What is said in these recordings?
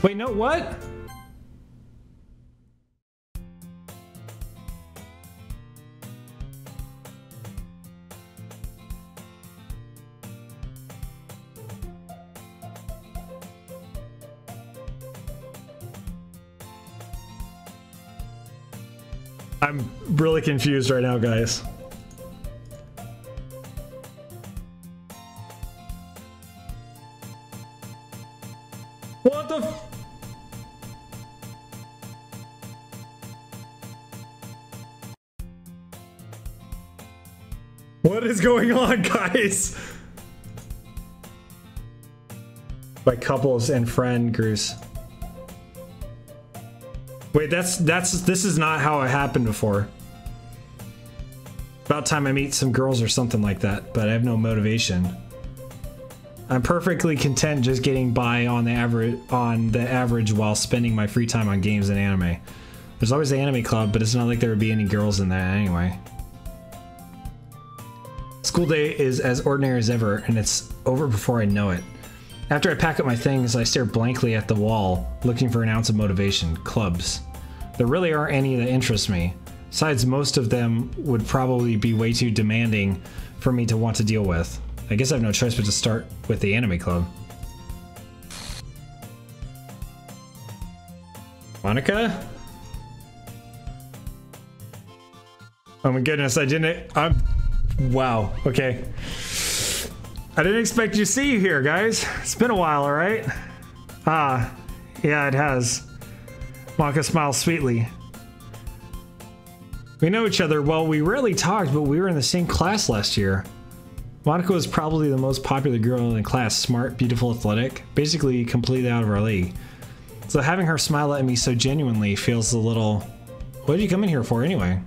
Wait, no, what? I'm really confused right now, guys. What the f— What is going on, guys? By couples and friend groups. Wait, this is not how it happened before. About time I meet some girls or something like that, but I have no motivation. I'm perfectly content just getting by on the average while spending my free time on games and anime. There's always the anime club, but it's not like there would be any girls in that anyway. School day is as ordinary as ever, and it's over before I know it. After I pack up my things, I stare blankly at the wall, looking for an ounce of motivation. Clubs. There really aren't any that interest me. Besides, most of them would probably be way too demanding for me to want to deal with. I guess I have no choice but to start with the anime club. Monica? Oh my goodness, wow, okay. I didn't expect to see you here, guys. It's been a while, alright? Ah, yeah, it has. Monica smiles sweetly. We know each other. Well, we rarely talked, but we were in the same class last year. Monica was probably the most popular girl in the class. Smart, beautiful, athletic. Basically completely out of our league. So having her smile at me so genuinely feels a little... What did you come in here for anyway?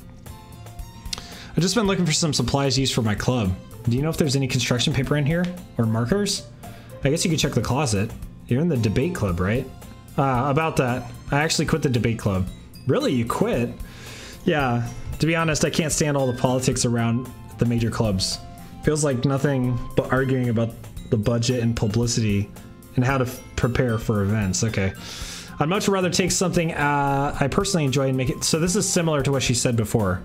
I've just been looking for some supplies used for my club. Do you know if there's any construction paper in here? Or markers? I guess you could check the closet. You're in the debate club, right? About that. I actually quit the debate club. Really? You quit? Yeah. To be honest, I can't stand all the politics around the major clubs. Feels like nothing but arguing about the budget and publicity and how to prepare for events. Okay. I'd much rather take something I personally enjoy and make it... So this is similar to what she said before.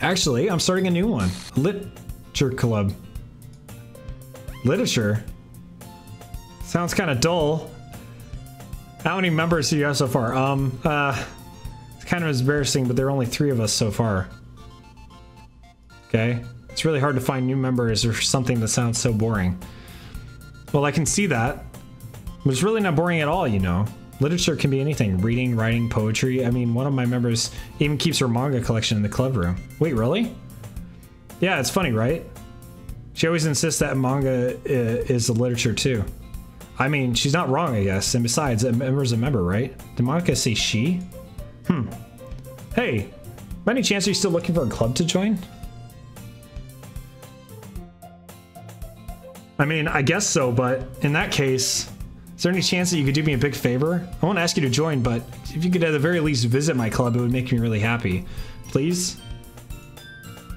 Actually, I'm starting a new one. Literature club. Literature? Sounds kind of dull. How many members do you have so far? It's kind of embarrassing, but there are only 3 of us so far. Okay. It's really hard to find new members or something that sounds so boring. Well, I can see that. But it's really not boring at all, you know. Literature can be anything. Reading, writing, poetry. I mean, one of my members even keeps her manga collection in the club room. Wait, really? Yeah, it's funny, right? She always insists that manga is a literature too. I mean, she's not wrong, I guess. And besides, a member's a member, right? Did Monica say she? Hey, by any chance are you still looking for a club to join? I mean, I guess so, but in that case... Is there any chance that you could do me a big favor? I won't ask you to join, but if you could at the very least visit my club, it would make me really happy. Please?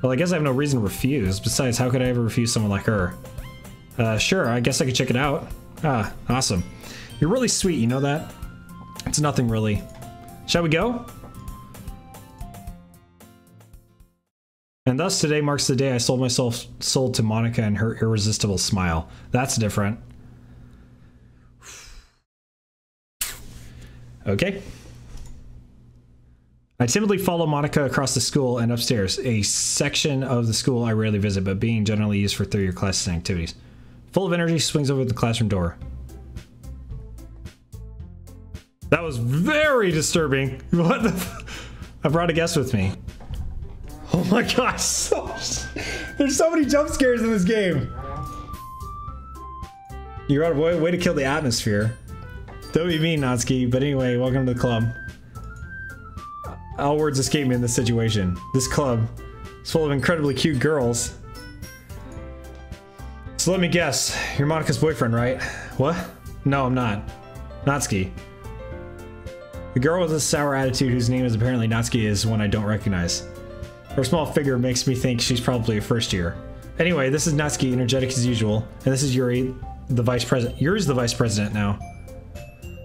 Well, I guess I have no reason to refuse. Besides, how could I ever refuse someone like her? Sure, I guess I could check it out. Ah, awesome. You're really sweet, you know that? It's nothing really. Shall we go? And thus today marks the day I sold myself soul to Monica and her irresistible smile. That's different. Okay. I timidly follow Monica across the school and upstairs, a section of the school I rarely visit, but being generally used for third-year classes and activities. Full of energy, swings over the classroom door. That was very disturbing. What the f— I brought a guest with me. Oh my gosh, there's so many jump scares in this game. You're on a way to kill the atmosphere. Don't be mean, Natsuki, but anyway, welcome to the club. All words escape me in this situation. This club is full of incredibly cute girls. So let me guess, you're Monica's boyfriend, right? What? No, I'm not. Natsuki. The girl with a sour attitude whose name is apparently Natsuki is one I don't recognize. Her small figure makes me think she's probably a first year. Anyway, this is Natsuki, energetic as usual, and this is Yuri, the vice president. Yuri's the vice president now.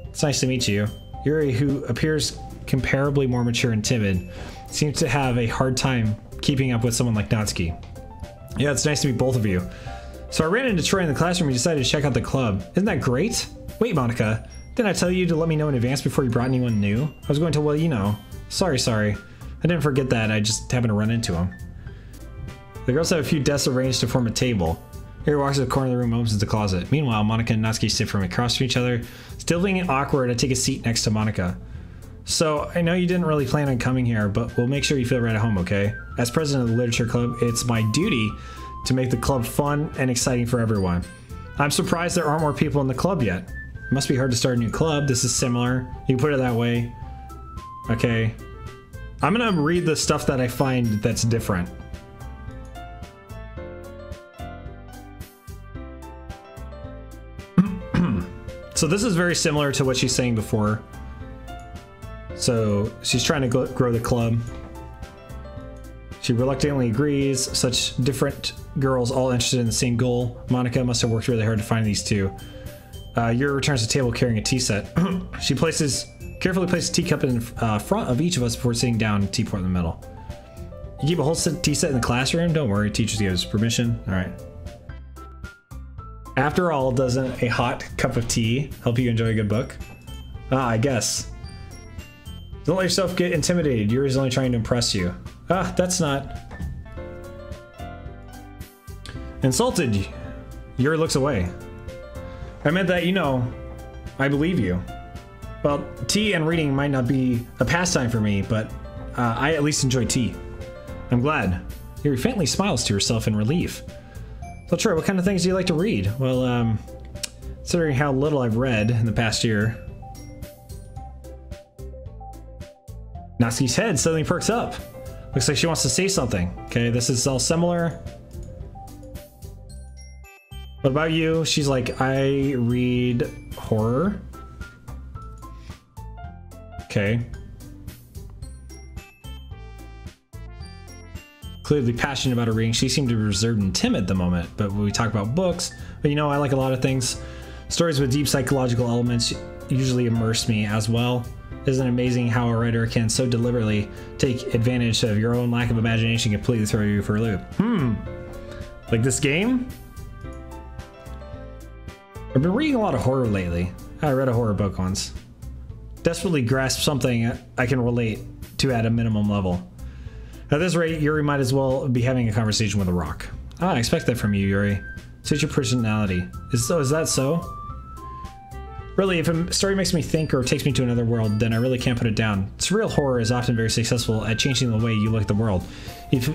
It's nice to meet you. Yuri, who appears comparably more mature and timid, seems to have a hard time keeping up with someone like Natsuki. Yeah, it's nice to meet both of you. So I ran into Troy in the classroom and decided to check out the club. Isn't that great? Wait, Monika, didn't I tell you to let me know in advance before you brought anyone new? I was going to, well, you know. Sorry. I didn't forget that, I just happened to run into him. The girls have a few desks arranged to form a table. Yuri walks to the corner of the room and opens the closet. Meanwhile, Monika and Natsuki sit from across from each other. Still being awkward, I take a seat next to Monika. So, I know you didn't really plan on coming here, but we'll make sure you feel right at home, okay? As president of the Literature Club, it's my duty to make the club fun and exciting for everyone. I'm surprised there aren't more people in the club yet. It must be hard to start a new club. This is similar. You can put it that way. Okay. I'm gonna read the stuff that I find that's different. So this is very similar to what she's saying before. So she's trying to grow the club. She reluctantly agrees. Such different girls all interested in the same goal. Monika must have worked really hard to find these two. Yuri returns to the table carrying a tea set. She carefully places a teacup in front of each of us before sitting down and teapot in the middle. You keep a whole tea set in the classroom? Don't worry, teachers give us permission. All right. After all, doesn't a hot cup of tea help you enjoy a good book? Ah, I guess. Don't let yourself get intimidated. Yuri's only trying to impress you. Ah, that's not... Insulted. Yuri looks away. I meant that, you know, I believe you. Well, tea and reading might not be a pastime for me, but I at least enjoy tea. I'm glad. Yuri faintly smiles to herself in relief. So Troy, what kind of things do you like to read? Well, considering how little I've read in the past year. Natsuki's head suddenly perks up. Looks like she wants to say something. Okay, this is all similar. What about you? She's like, I read horror. Okay. Clearly passionate about her reading. She seemed to be reserved and timid at the moment, but when we talk about books, but you know, I like a lot of things. Stories with deep psychological elements usually immerse me as well. Isn't it amazing how a writer can so deliberately take advantage of your own lack of imagination and completely throw you for a loop? Like this game? I've been reading a lot of horror lately. I read a horror book once. Desperately grasp something I can relate to at a minimum level. At this rate, Yuri might as well be having a conversation with a rock. Ah, I expect that from you, Yuri. Suits your personality. Is that so? Really, if a story makes me think or takes me to another world, then I really can't put it down. Surreal horror is often very successful at changing the way you look at the world,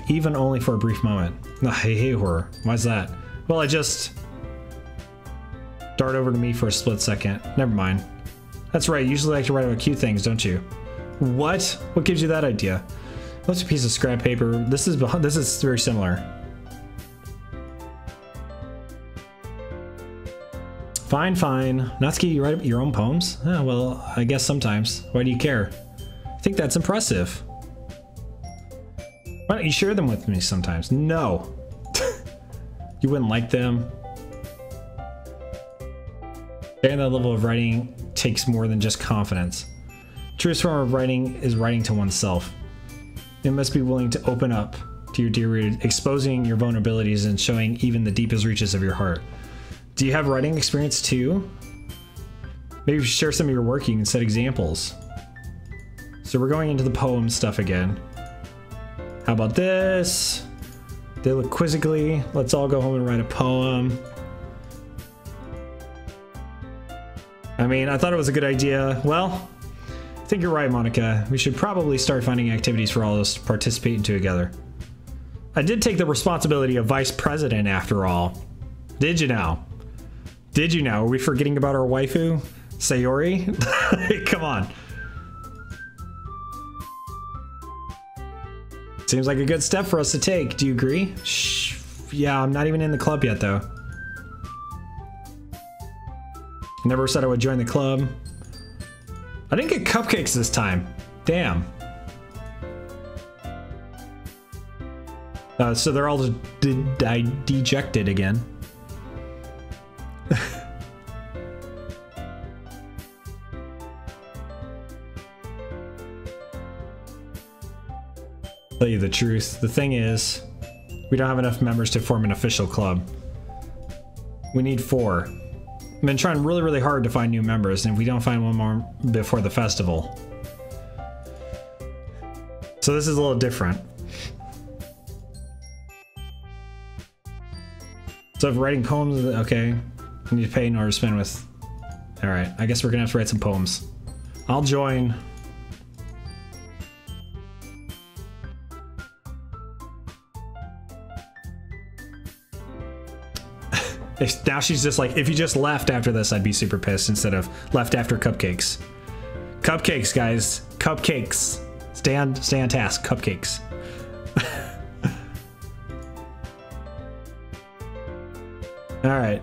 even only for a brief moment. I hate horror. Why's that? Well, I just... dart over to me for a split second. Never mind. That's right, you usually like to write about cute things, don't you? What? What gives you that idea? What's a piece of scrap paper? This is very similar. Fine. Natsuki, you write your own poems? Oh, well, I guess sometimes. Why do you care? I think that's impressive. Why don't you share them with me sometimes? No. You wouldn't like them. Getting that level of writing takes more than just confidence. Truest form of writing is writing to oneself. You must be willing to open up to your dear reader, exposing your vulnerabilities and showing even the deepest reaches of your heart. Do you have writing experience too? Maybe share some of your work, you can set examples. So we're going into the poem stuff again. How about this? They look quizzically. Let's all go home and write a poem. I mean, I thought it was a good idea. Well, I think you're right, Monika. We should probably start finding activities for all of us to participate in together. I did take the responsibility of vice president after all. Did you now? Did you now? Are we forgetting about our waifu, Sayori? Come on. Seems like a good step for us to take. Do you agree? Shh. Yeah, I'm not even in the club yet, though. Never said I would join the club. I didn't get cupcakes this time. Damn. So they're all dejected again. Tell you the truth. The thing is, we don't have enough members to form an official club. We need 4. I've been trying really, really hard to find new members, and if we don't find one more before the festival. So this is a little different. So if writing poems, okay. I need to pay in order to spend with... Alright, I guess we're gonna have to write some poems. I'll join. Now she's just like, if you just left after this, I'd be super pissed instead of left after cupcakes. Cupcakes, guys. Cupcakes. Stay on task. Cupcakes. All right.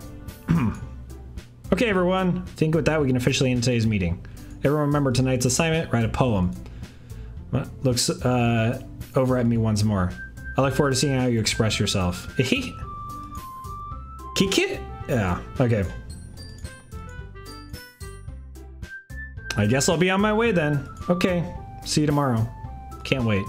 Okay, everyone. I think with that, we can officially end today's meeting. Everyone remember tonight's assignment, write a poem. Looks over at me once more. I look forward to seeing how you express yourself. Kiki? Yeah, okay. I guess I'll be on my way then. Okay, see you tomorrow. Can't wait.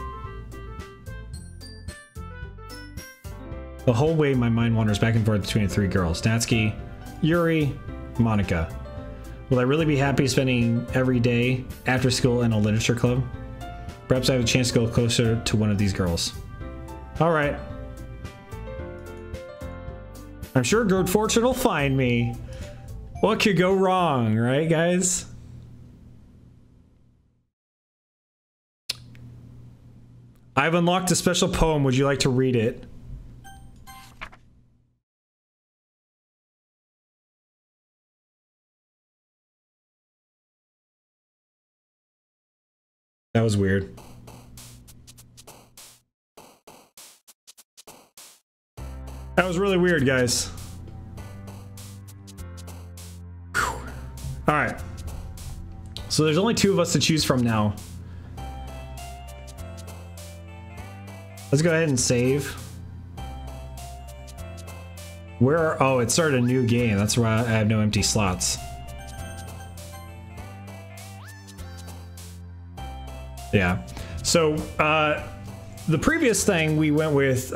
The whole way my mind wanders back and forth between the 3 girls. Natsuki, Yuri, Monika. Will I really be happy spending every day after school in a literature club? Perhaps I have a chance to go closer to one of these girls. Alright. I'm sure good fortune will find me. What could go wrong, right, guys? I've unlocked a special poem. Would you like to read it? That was weird. That was really weird, guys. Alright. So there's only 2 of us to choose from now. Let's go ahead and save. Where? Oh, it started a new game. That's why I have no empty slots. Yeah. So, the previous thing we went with,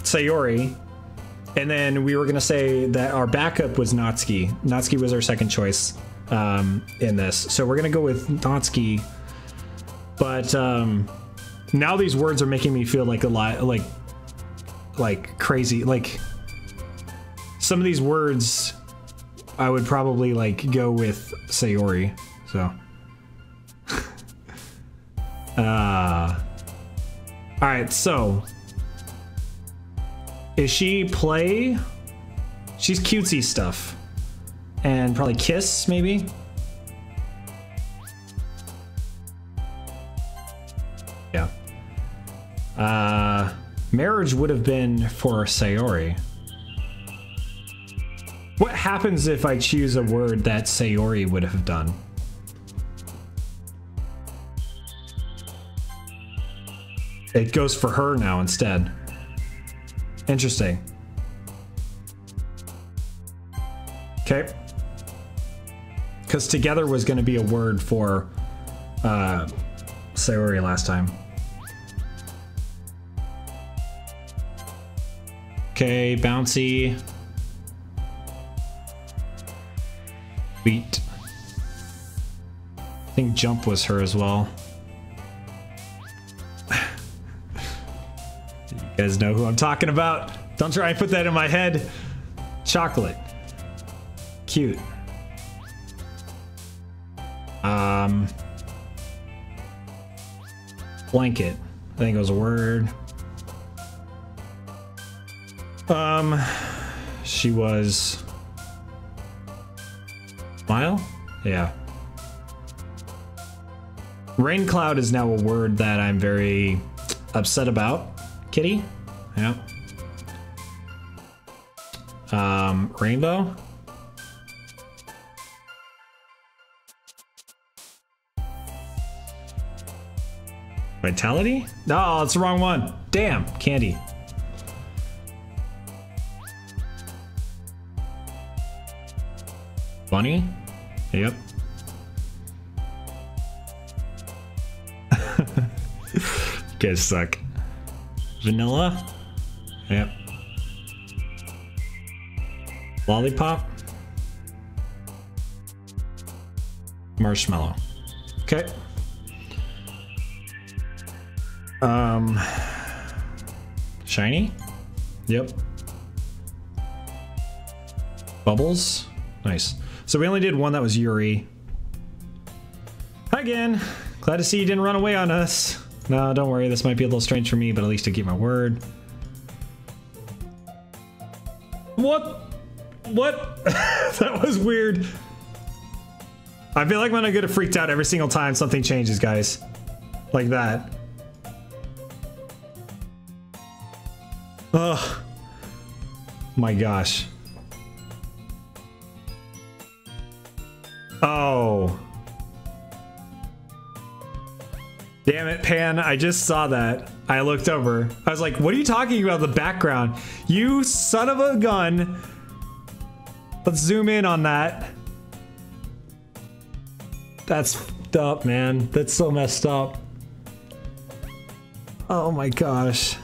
Sayori, and then we were gonna say that our backup was Natsuki. Natsuki was our second choice in this, so we're gonna go with Natsuki. But now these words are making me feel like a lot, like crazy. Like some of these words, I would probably like go with Sayori. So, all right, so. Is she play? She's cutesy stuff. And probably kiss, maybe? Yeah. Marriage would have been for Sayori. What happens if I choose a word that Sayori would have done? It goes for her now instead. Interesting. Okay. Because together was going to be a word for Sayori last time. Okay, bouncy. Beat. I think jump was her as well. You guys know who I'm talking about. Don't try and put that in my head. Chocolate. Cute. Blanket. I think it was a word. She was... Smile? Yeah. Rain cloud is now a word that I'm very upset about. Kitty? Yeah. Rainbow? Vitality? No, it's the wrong one. Damn, candy. Bunny? Yep. You guys suck. Vanilla? Yep. Lollipop? Marshmallow. Okay. Shiny? Yep. Bubbles? Nice. So we only did one that was Yuri. Hi again. Glad to see you didn't run away on us. No, don't worry. This might be a little strange for me, but at least I keep my word. What? What? That was weird. I feel like when I get freaked out every single time something changes, guys. Like that. Ugh. My gosh. Oh. Damn it, Pan. I just saw that. I looked over. I was like, what are you talking about, the background? You son of a gun. Let's zoom in on that. That's fucked up, man. That's so messed up. Oh my gosh.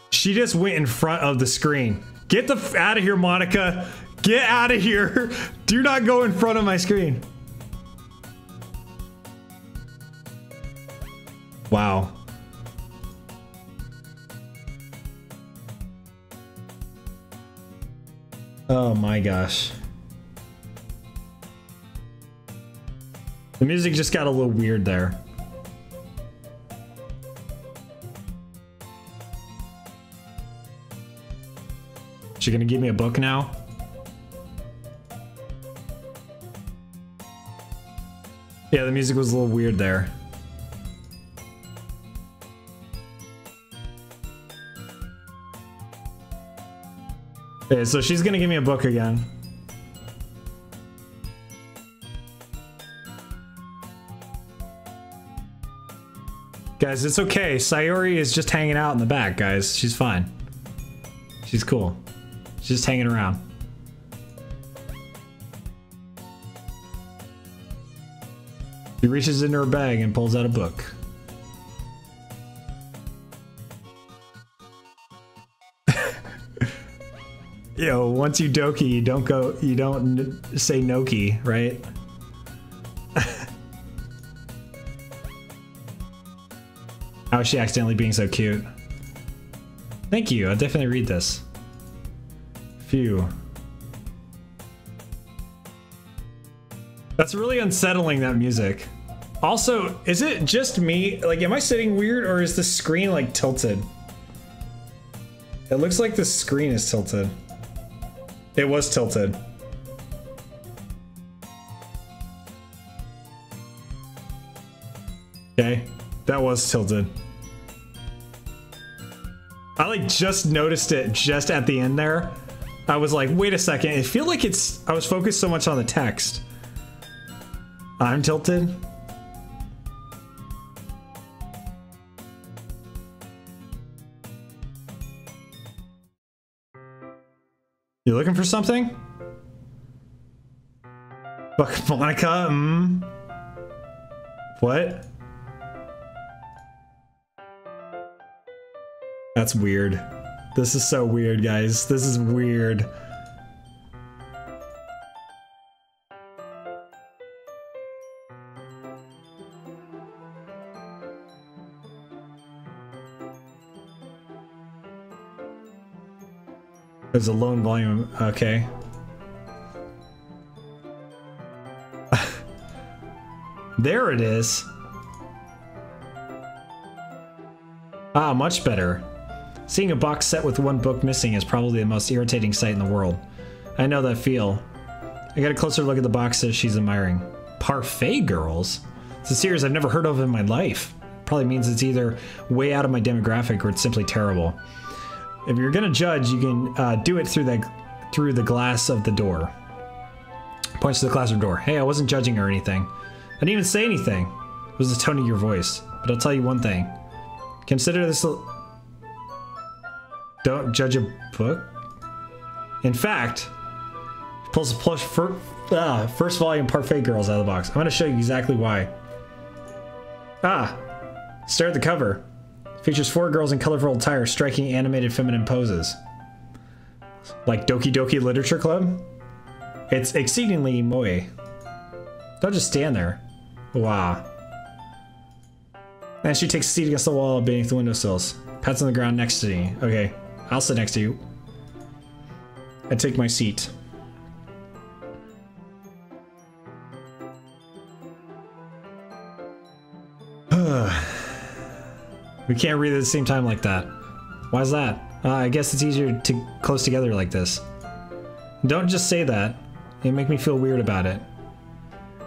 She just went in front of the screen. Get the f out of here, Monica. Get out of here. Do not go in front of my screen. Wow. Oh my gosh. The music just got a little weird there. She gonna give me a book now? Yeah, the music was a little weird there. Okay, so she's gonna give me a book again. Guys, it's okay. Sayori is just hanging out in the back, guys. She's fine. She's cool. She's just hanging around. She reaches into her bag and pulls out a book. Yo, once you doki, you don't say noki, right? How is she accidentally being so cute? Thank you, I'll definitely read this. Phew. That's really unsettling, that music. Also, is it just me? Like, am I sitting weird, or is the screen like tilted? It looks like the screen is tilted. It was tilted. Okay, that was tilted. I like just noticed it just at the end there. I was like, wait a second, it feel like it's, I was focused so much on the text. I'm tilted. You looking for something? Fuck, Monikammmmmm. What? That's weird. This is so weird, guys. This is weird. There's a lone volume. Okay. There it is. Ah, much better. Seeing a box set with one book missing is probably the most irritating sight in the world. I know that feel. I got a closer look at the boxes she's admiring. Parfait girls? It's a series I've never heard of in my life. Probably means it's either way out of my demographic or it's simply terrible. If you're gonna judge, you can do it through the glass of the door. Points to the glass of the door. Hey, I wasn't judging or anything. I didn't even say anything. It was the tone of your voice. But I'll tell you one thing. Consider this Don't judge a book. In fact, pulls the first volume Parfait Girls out of the box. I'm going to show you exactly why. Stare at the cover. Features 4 girls in colorful attire striking animated feminine poses. Like Doki Doki Literature Club? It's exceedingly moe. Don't just stand there. Wow. And she takes a seat against the wall beneath the windowsills. Pats on the ground next to me. Okay, I'll sit next to you. I take my seat. We can't read at the same time like that. Why's that? I guess it's easier to close together like this. Don't just say that. You make me feel weird about it.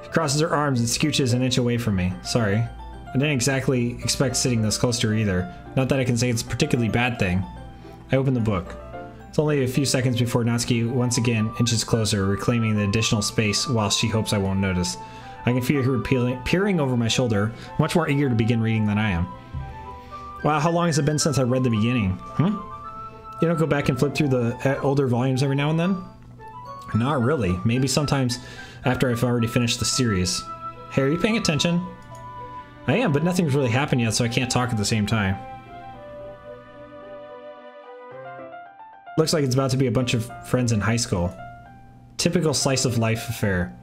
She crosses her arms and scooches an inch away from me. Sorry. I didn't exactly expect sitting this close to her either. Not that I can say it's a particularly bad thing. I open the book. It's only a few seconds before Natsuki once again inches closer, reclaiming the additional space while she hopes I won't notice. I can feel her peering over my shoulder, much more eager to begin reading than I am. Wow, how long has it been since I read the beginning? You don't go back and flip through the older volumes every now and then? Not really. Maybe sometimes after I've already finished the series. Hey, are you paying attention? I am, but nothing's really happened yet, so I can't talk at the same time. Looks like it's about to be a bunch of friends in high school. Typical slice of life affair.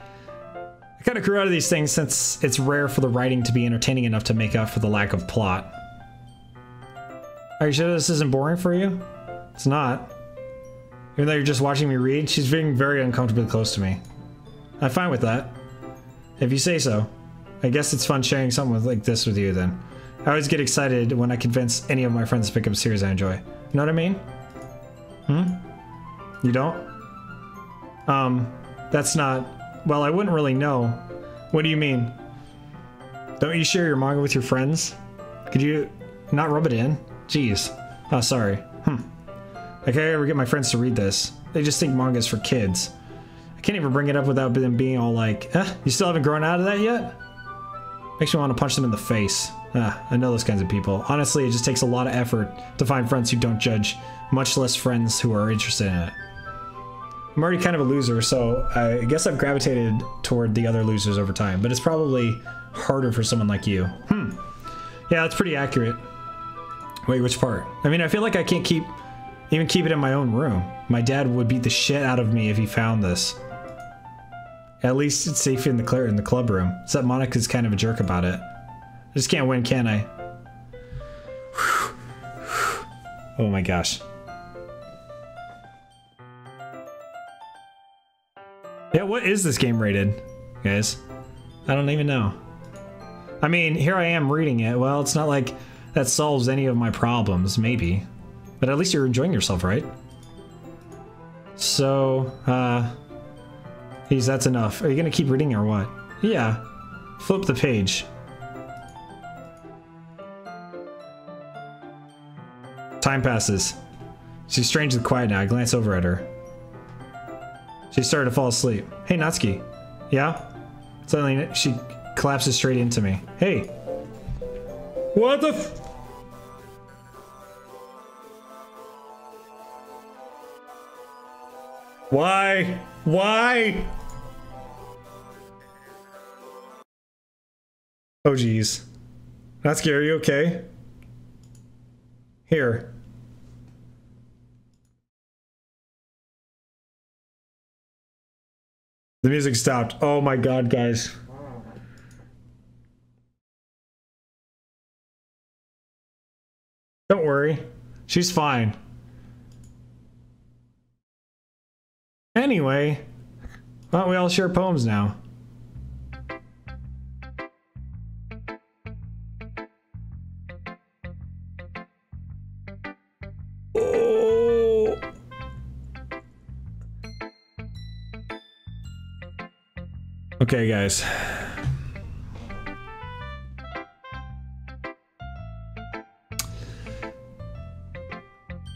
I kind of grew out of these things since it's rare for the writing to be entertaining enough to make up for the lack of plot. Are you sure this isn't boring for you? It's not. Even though you're just watching me read, she's being very uncomfortably close to me. I'm fine with that. If you say so. I guess it's fun sharing something like this with you then. I always get excited when I convince any of my friends to pick up a series I enjoy. You know what I mean? You don't? That's not... Well, I wouldn't really know. What do you mean? Don't you share your manga with your friends? Could you not rub it in? Jeez. Oh, sorry. I can't ever get my friends to read this. They just think manga is for kids. I can't even bring it up without them being all like, you still haven't grown out of that yet? Makes me want to punch them in the face. I know those kinds of people. Honestly, it just takes a lot of effort to find friends who don't judge, much less friends who are interested in it. I'm already kind of a loser, so I guess I've gravitated toward the other losers over time, but it's probably harder for someone like you. Yeah, that's pretty accurate. Wait, which part? I mean, I feel like I can't even keep it in my own room. My dad would beat the shit out of me if he found this. At least it's safe in the club room. Except Monika's kind of a jerk about it. I just can't win, can I? Oh my gosh. Yeah, what is this game rated, guys? I don't even know. I mean, here I am reading it. Well, it's not like that solves any of my problems, maybe. But at least you're enjoying yourself, right? So, geez, that's enough. Are you gonna keep reading or what? Yeah. Flip the page. Time passes. She's strangely quiet now. I glance over at her. She started to fall asleep. Hey, Natsuki. Yeah? Suddenly, she collapses straight into me. Hey. What the f- Why? Why? Oh, geez. Natsuki, are you okay? Here. The music stopped. Oh my god, guys. Don't worry. She's fine. Anyway, why don't we all share poems now? Oh. Okay, guys.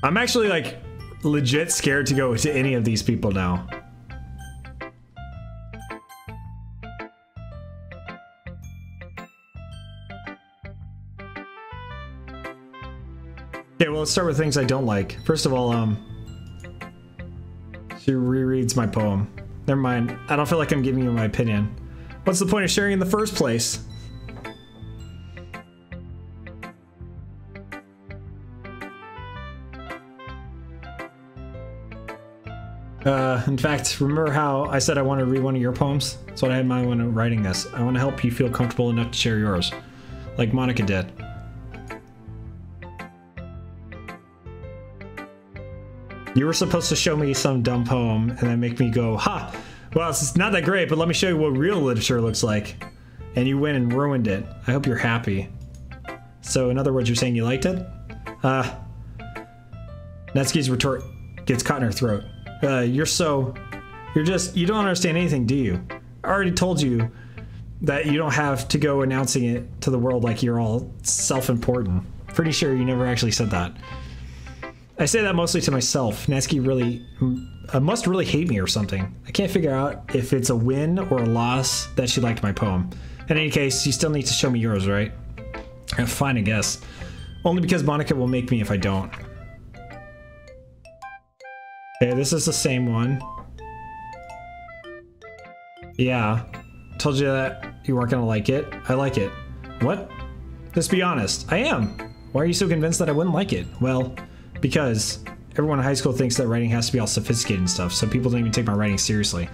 I'm actually like legit scared to go to any of these people now. Okay, well, let's start with things I don't like. First of all, she rereads my poem. Never mind. I don't feel like I'm giving you my opinion. What's the point of sharing in the first place? In fact, remember how I said I wanted to read one of your poems? That's what I had in mind when writing this. I want to help you feel comfortable enough to share yours, like Monika did. You were supposed to show me some dumb poem and then make me go, ha! Well, it's not that great, but let me show you what real literature looks like. And you went and ruined it. I hope you're happy. So, in other words, you're saying you liked it? Natsuki's retort gets caught in her throat. You don't understand anything, do you? I already told you that you don't have to go announcing it to the world like you're all self-important. Pretty sure you never actually said that. I say that mostly to myself. Natsuki really must really hate me or something. I can't figure out if it's a win or a loss that she liked my poem. In any case, you still need to show me yours, right? Fine, I guess. Only because Monika will make me if I don't. Okay, this is the same one. Yeah. Told you that you weren't gonna like it. I like it. What? Just be honest. I am. Why are you so convinced that I wouldn't like it? Well, because everyone in high school thinks that writing has to be all sophisticated and stuff, so people don't even take my writing seriously.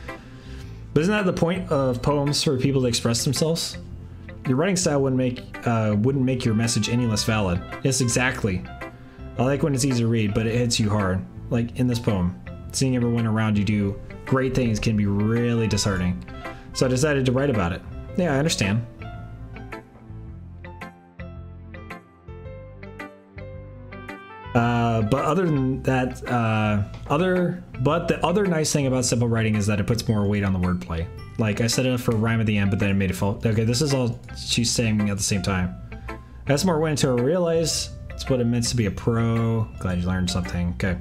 But isn't that the point of poems, for people to express themselves? Your writing style wouldn't make your message any less valid. Yes, exactly. I like when it's easy to read, but it hits you hard. Like in this poem. Seeing everyone around you do great things can be really disheartening. So I decided to write about it. Yeah, I understand. But other than that, the other nice thing about simple writing is that it puts more weight on the wordplay. Like I said it for a rhyme at the end, but then it made it fall. Okay, this is all she's saying at the same time. That's more weight until I realize it's what it meant to be a pro. Glad you learned something. Okay.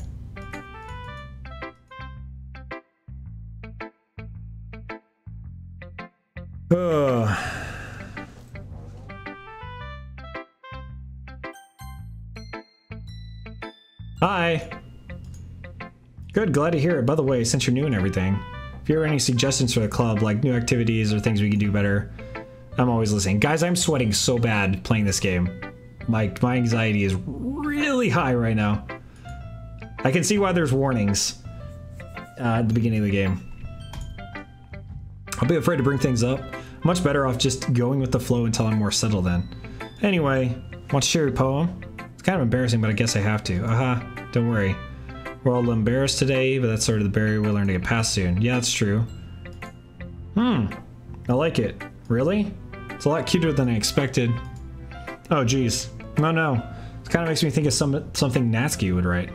Hi. Good, glad to hear it. By the way, since you're new and everything, if you have any suggestions for the club, like new activities or things we can do better, I'm always listening. Guys, I'm sweating so bad playing this game. Like, my anxiety is really high right now. I can see why there's warnings at the beginning of the game. I'll be afraid to bring things up. Much better off just going with the flow until I'm more settled in. Anyway, want to share your poem? It's kind of embarrassing, but I guess I have to. Don't worry. We're all embarrassed today, but that's sort of the barrier we'll learn to get past soon. Yeah, that's true. I like it. Really? It's a lot cuter than I expected. Oh, geez. No. It kind of makes me think of something Natsuki would write.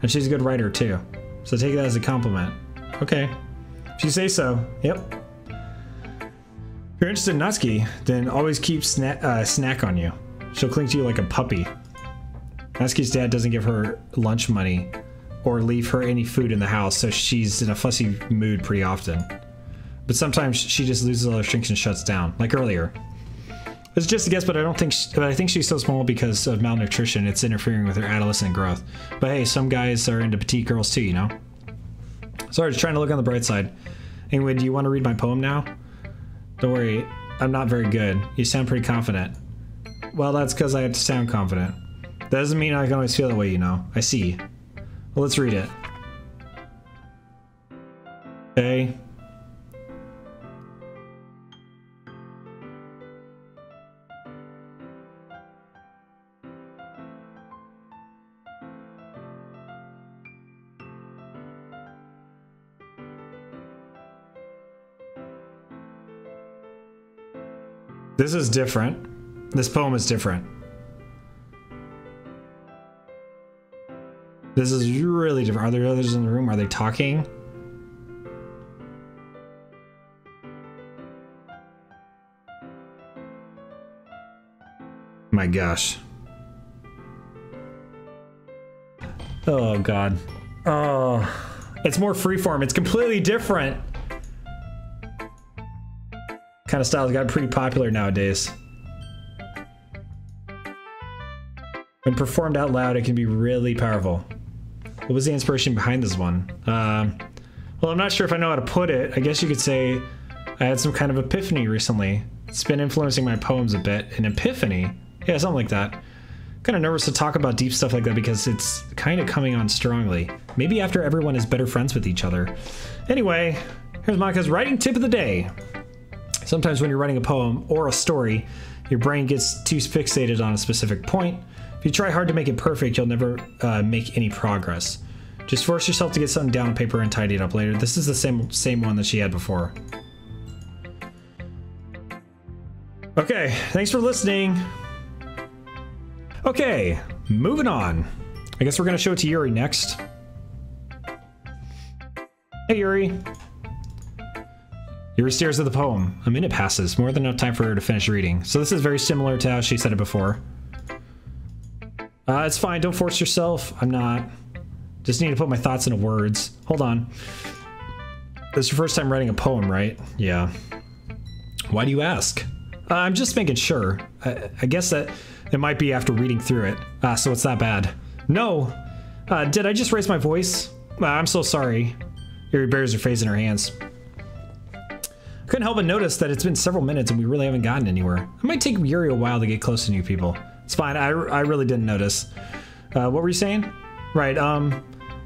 And she's a good writer, too. So take that as a compliment. Okay. If you say so. Yep. If you're interested in Natsuki, then always keep snack on you. She'll cling to you like a puppy. Natsuki's dad doesn't give her lunch money or leave her any food in the house, so she's in a fussy mood pretty often. But sometimes she just loses all her strength and shuts down, like earlier. It's just a guess, but I think she's so small because of malnutrition. It's interfering with her adolescent growth. But hey, some guys are into petite girls too, you know? Sorry, just trying to look on the bright side. Anyway, do you want to read my poem now? Don't worry, I'm not very good. You sound pretty confident. Well, that's because I have to sound confident. That doesn't mean I can always feel that way, you know. I see. Well, let's read it. Okay. This is different. This poem is different. This is really different. Are there others in the room? Are they talking? My gosh. Oh god. Oh, it's more freeform. It's completely different. Kind of style has gotten pretty popular nowadays. When performed out loud, it can be really powerful. What was the inspiration behind this one? Well, I'm not sure if I know how to put it. I guess you could say I had some kind of epiphany recently. It's been influencing my poems a bit. An epiphany? Yeah, something like that. Kind of nervous to talk about deep stuff like that because it's kind of coming on strongly. Maybe after everyone is better friends with each other. Anyway, here's Monika's writing tip of the day. Sometimes when you're writing a poem or a story, your brain gets too fixated on a specific point. If you try hard to make it perfect, you'll never make any progress. Just force yourself to get something down on paper and tidy it up later. This is the same one that she had before. Okay, thanks for listening. Okay, moving on. I guess we're gonna show it to Yuri next. Hey, Yuri. Yuri stares at the poem. A minute passes, more than enough time for her to finish reading. So this is very similar to how she said it before. It's fine, don't force yourself. I'm not. Just need to put my thoughts into words. Hold on. This is your first time writing a poem, right? Yeah. Why do you ask? I'm just making sure. I guess that it might be after reading through it. So it's that bad. No. Did I just raise my voice? I'm so sorry. Yuri buries her face in her hands. I couldn't help but notice that it's been several minutes and we really haven't gotten anywhere. It might take Yuri a while to get close to new people. It's fine, I really didn't notice. What were you saying? Right,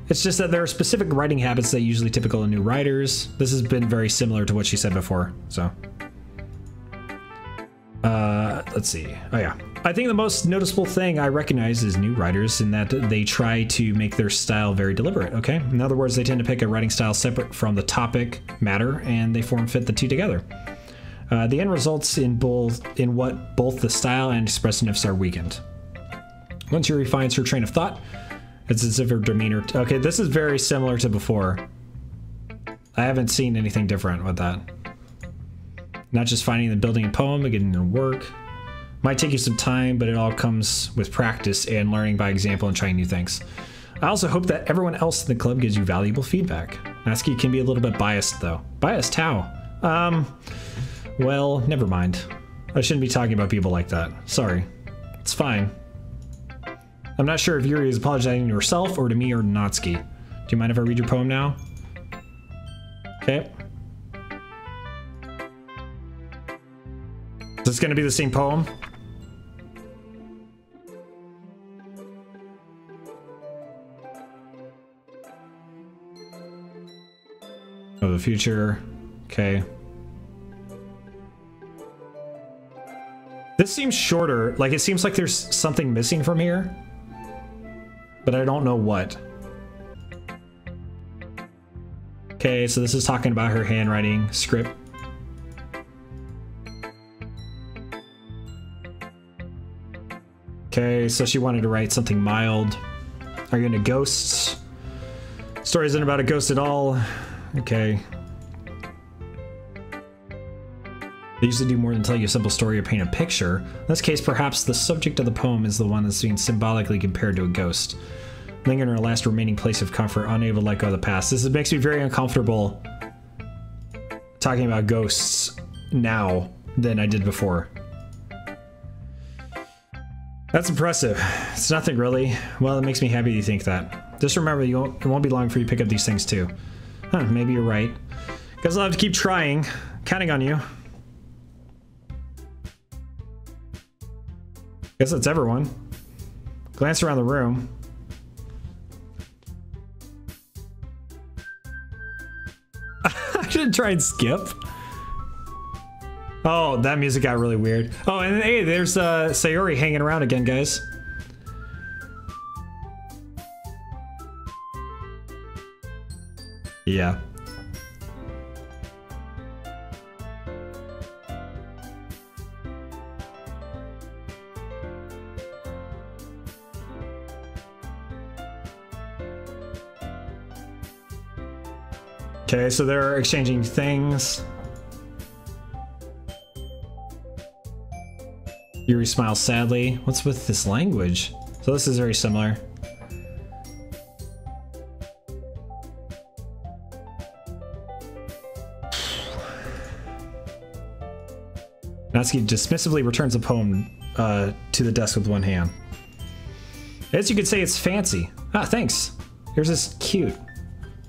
it's just that there are specific writing habits that are usually typical of new writers. This has been very similar to what she said before, so. Let's see. Oh yeah. I think the most noticeable thing I recognize is new writers in that they try to make their style very deliberate, okay? In other words, they tend to pick a writing style separate from the topic matter and they form-fit the two together. The end results in what both the style and expressiveness are weakened. Once Yuri finds her train of thought, it's as if her demeanor... Okay, this is very similar to before. I haven't seen anything different with that. Not just finding and building a poem and getting it to work. Might take you some time, but it all comes with practice and learning by example and trying new things. I also hope that everyone else in the club gives you valuable feedback. Natsuki can be a little bit biased, though. Biased how? Well, never mind. I shouldn't be talking about people like that. Sorry. It's fine. I'm not sure if Yuri is apologizing to herself or to me or Natsuki. Do you mind if I read your poem now? Okay. Is this gonna be the same poem? Oh, the future. Okay. This seems shorter. Like, it seems like there's something missing from here. But I don't know what. Okay, so this is talking about her handwriting script. Okay, so she wanted to write something mild. Are you into ghosts? Story isn't about a ghost at all. Okay. They usually do more than tell you a simple story or paint a picture. In this case, perhaps the subject of the poem is the one that's being symbolically compared to a ghost. Lingering in her last remaining place of comfort, unable to let go of the past. This makes me very uncomfortable talking about ghosts now than I did before. That's impressive. It's nothing really. Well, it makes me happy you think that. Just remember, it won't be long before you pick up these things too. Huh, maybe you're right. Guess I'll have to keep trying. Counting on you. Guess that's everyone. Glance around the room. I should try and skip. Oh, that music got really weird. Oh, and hey, there's Sayori hanging around again, guys. Yeah. Okay, so they're exchanging things. Yuri smiles sadly. What's with this language? So this is very similar. Natsuki dismissively returns the poem to the desk with one hand. guess you could say it's fancy. Ah, thanks. Here's this cute.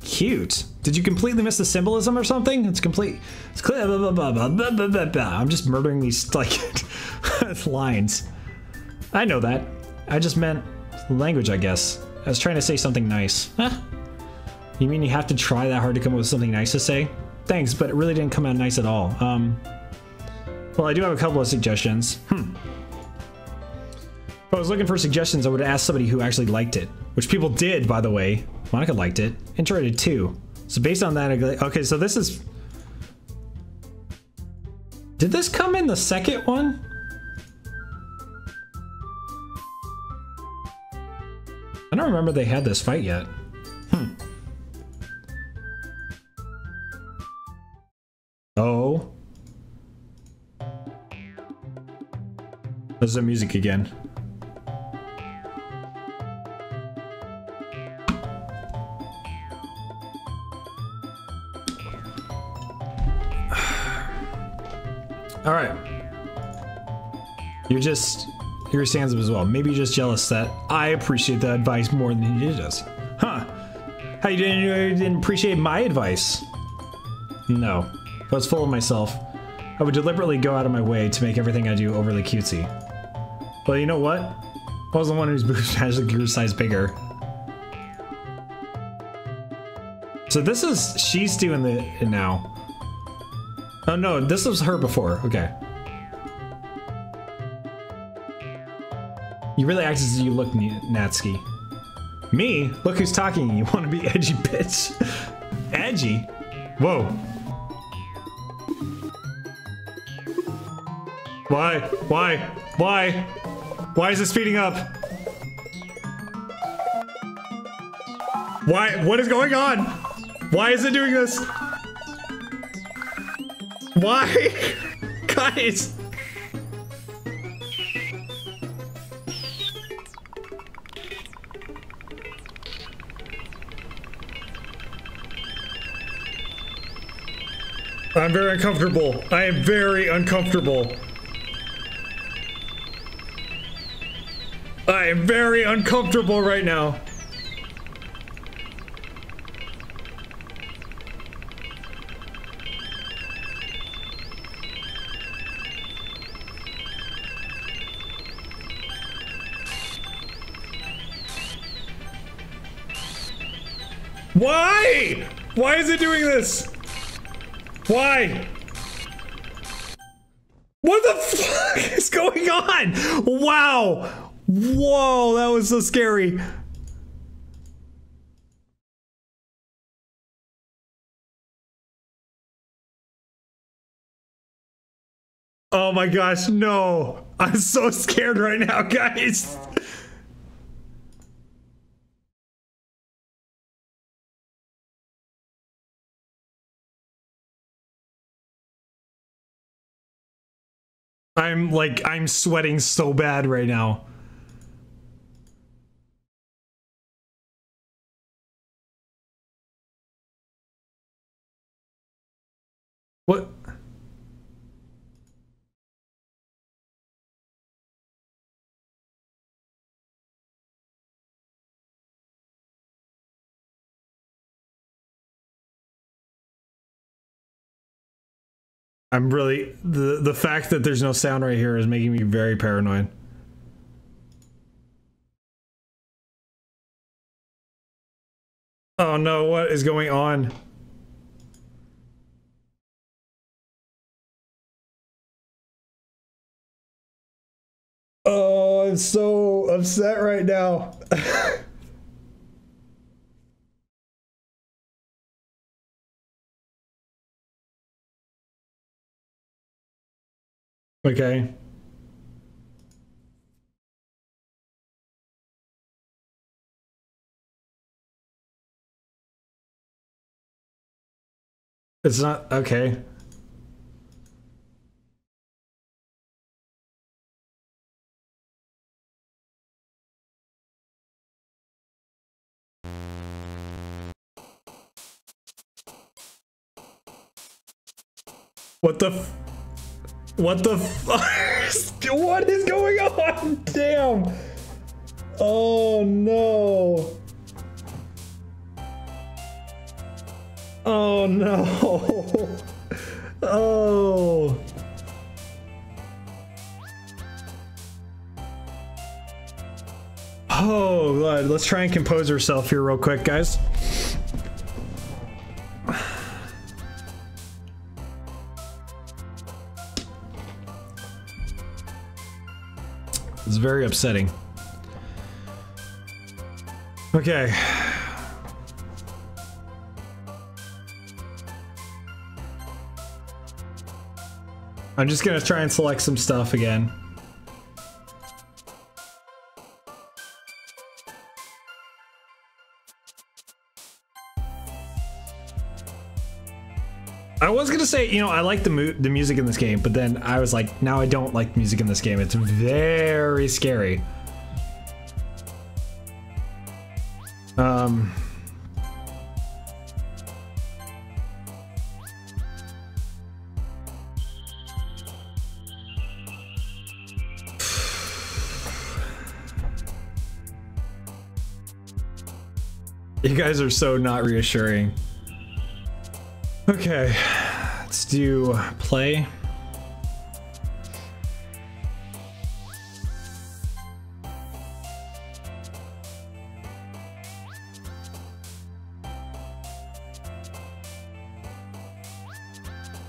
Cute? Did you completely miss the symbolism or something? It's complete. It's clear. Blah, blah, blah, blah, blah, blah, blah, blah. I'm just murdering these, like, lines. I know that. I just meant language, I guess. I was trying to say something nice. Huh? You mean you have to try that hard to come up with something nice to say? Thanks, but it really didn't come out nice at all. Well, I do have a couple of suggestions. If I was looking for suggestions, I would have asked somebody who actually liked it. Which people did, by the way. Monika liked it. Enjoyed it too. So based on that, okay, so this is... Did this come in the second one? I don't remember they had this fight yet. Oh. There's the music again. All right. You're Sansom as well. Maybe you're just jealous that I appreciate the advice more than he does. Huh. How you didn't appreciate my advice? No. I was full of myself. I would deliberately go out of my way to make everything I do overly cutesy. Well, you know what? I was the one whose boobs magically grew size bigger. So this is... She's doing it now. Oh no, this was her before. Okay. You really act as you look, Natsuki. Me? Look who's talking. You want to be edgy, bitch. Edgy? Whoa. Why? Why? Why? Why is it speeding up? Why? What is going on? Why is it doing this? Why? Guys! I'm very uncomfortable. I am very uncomfortable. I am very uncomfortable right now. Why? Why is it doing this? Why? What the fuck is going on? Wow. Whoa, that was so scary. Oh my gosh, no. I'm so scared right now, guys. I'm sweating so bad right now. What? I'm really, the fact that there's no sound right here is making me very paranoid. Oh no, what is going on? Oh, I'm so upset right now. Okay. It's not okay. What the f- What the fuck? What is going on? Damn. Oh no. Oh no. Oh. Oh, God. Let's try and compose ourselves here real quick, guys. It's very upsetting. Okay. I'm just gonna try and select some stuff again. I was gonna say, you know, I like the music in this game, but then I was like, now I don't like music in this game. It's very scary. You guys are so not reassuring. Okay, let's do play.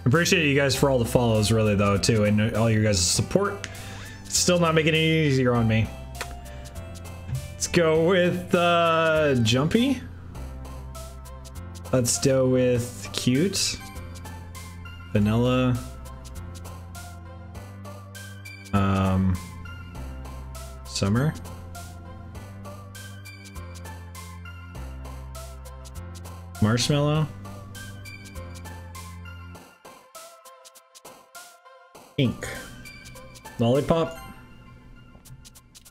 Appreciate you guys for all the follows, really, though, too, and all your guys' support. It's still not making it any easier on me. Let's go with Jumpy. Let's go with Cute. Vanilla. Summer. Marshmallow. Ink. Lollipop.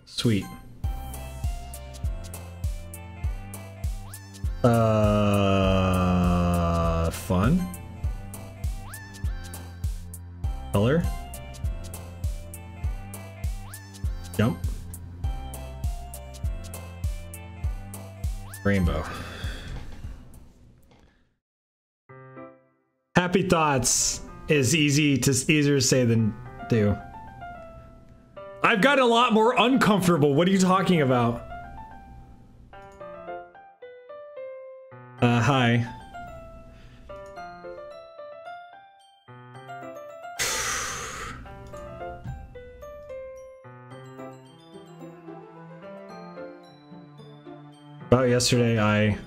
Sweet. Fun. Color. Jump. Rainbow. Happy thoughts is easier to say than do. I've gotten a lot more uncomfortable. What are you talking about? Hi. About yesterday, I...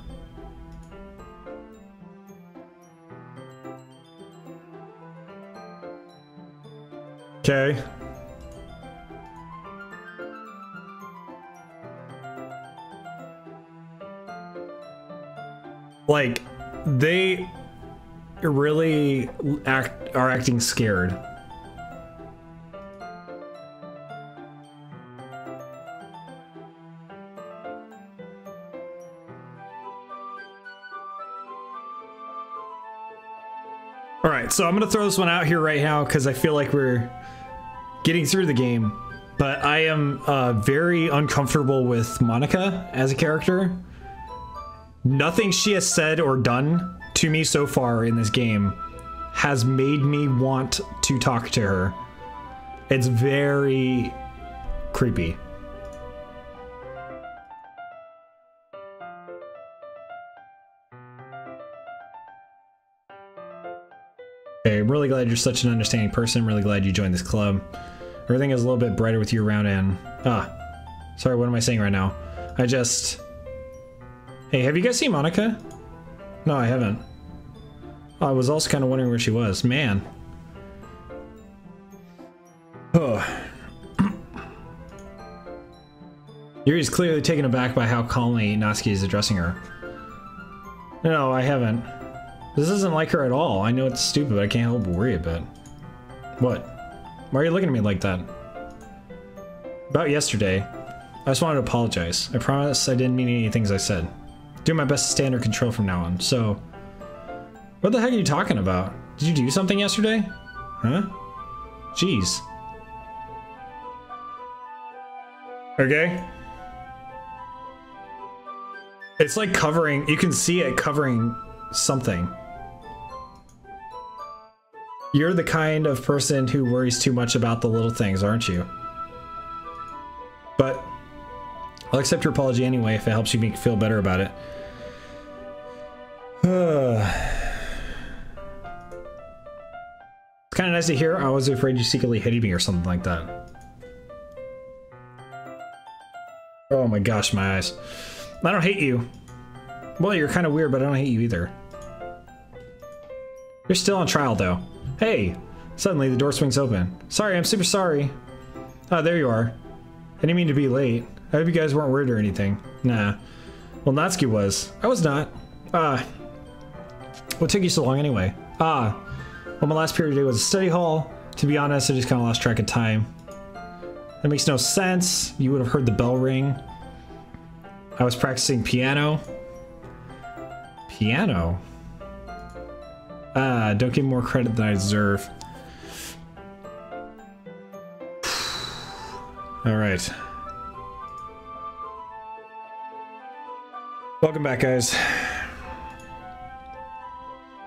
Okay. Like, they really are acting scared. All right, so I'm gonna throw this one out here right now because I feel like we're getting through the game, but I am very uncomfortable with Monika as a character. Nothing she has said or done to me so far in this game has made me want to talk to her. It's very creepy. Okay, I'm really glad you're such an understanding person. I'm really glad you joined this club. Everything is a little bit brighter with you around and... sorry, what am I saying right now? Hey, have you guys seen Monika? No, I haven't. I was also kind of wondering where she was. Man. Oh. Yuri's clearly taken aback by how calmly Natsuki is addressing her. No, I haven't. This isn't like her at all. I know it's stupid, but I can't help but worry a bit. What? Why are you looking at me like that? About yesterday, I just wanted to apologize. I promise I didn't mean any things I said. Do my best to stay under control from now on, so... What the heck are you talking about? Did you do something yesterday? Huh? Jeez. Okay. It's like covering, you can see it covering something. You're the kind of person who worries too much about the little things, aren't you? But I'll accept your apology anyway if it helps you feel better about it. It's kind of nice to hear. I was afraid you secretly hated me or something like that. Oh my gosh, my eyes. I don't hate you. Well, you're kind of weird, but I don't hate you either. You're still on trial, though. Hey! Suddenly, the door swings open. Sorry, I'm super sorry. Oh, there you are. I didn't mean to be late. I hope you guys weren't worried or anything. Nah. Well, Natsuki was. I was not. What took you so long anyway? Well, my last period today was a study hall. To be honest, I just kind of lost track of time. That makes no sense. You would have heard the bell ring. I was practicing piano. Piano? Don't give me more credit than I deserve. Alright. Welcome back, guys.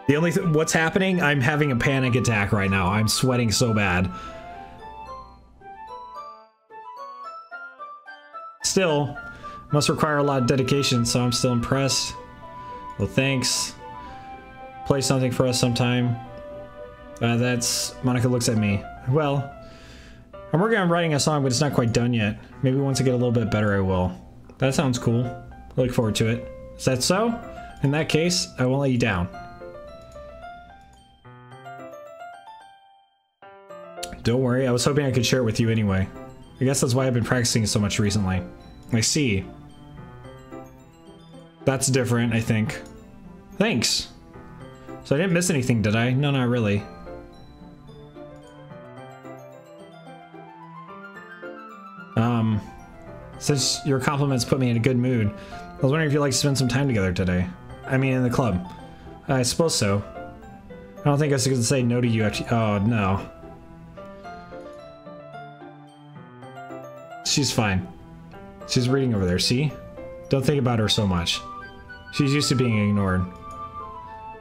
The only what's happening, I'm having a panic attack right now. I'm sweating so bad. Still, must require a lot of dedication, so I'm still impressed. Well, thanks. Play something for us sometime. That's... Monika looks at me. Well, I'm working on writing a song, but it's not quite done yet. Maybe once I get a little bit better, I will. That sounds cool. I look forward to it. Is that so? In that case, I won't let you down. Don't worry, I was hoping I could share it with you anyway. I guess that's why I've been practicing so much recently. I see. That's different, I think. Thanks. So I didn't miss anything, did I? No, not really. Since your compliments put me in a good mood, I was wondering if you'd like to spend some time together today. I mean, in the club. I suppose so. I don't think I was going to say no to you after— oh, no. She's fine. She's reading over there, see? Don't think about her so much. She's used to being ignored.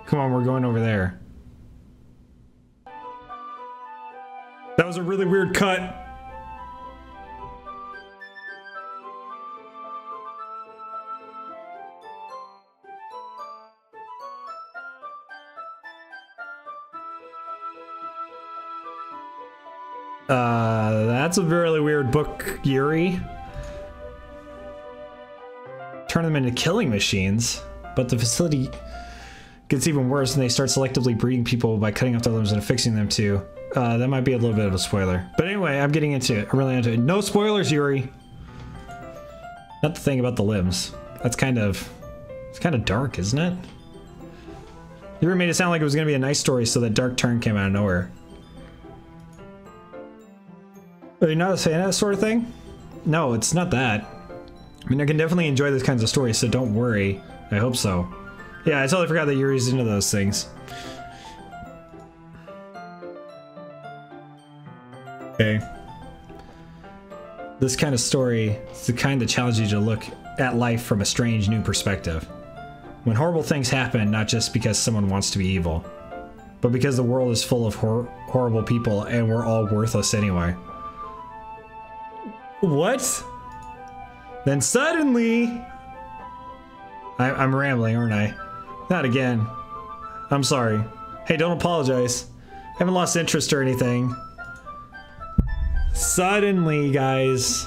Come on, we're going over there. That was a really weird cut. That's a really weird book, Yuri. Turn them into killing machines, but the facility gets even worse and they start selectively breeding people by cutting off their limbs and affixing them to. That might be a little bit of a spoiler. But anyway, I'm getting into it. I'm really into it. No spoilers, Yuri! Not the thing about the limbs. That's kind of... it's kind of dark, isn't it? Yuri made it sound like it was going to be a nice story, so that dark turn came out of nowhere. Are you not a fan of that sort of thing? No, it's not that. I mean, I can definitely enjoy those kinds of stories, so don't worry. I hope so. Yeah, I totally forgot that Yuri's into those things. Okay. This kind of story is the kind that challenges you to look at life from a strange new perspective. When horrible things happen, not just because someone wants to be evil, but because the world is full of horrible people and we're all worthless anyway. What? Then suddenly... I'm rambling, aren't I? Not again. I'm sorry. Hey, don't apologize. I haven't lost interest or anything. Suddenly, guys.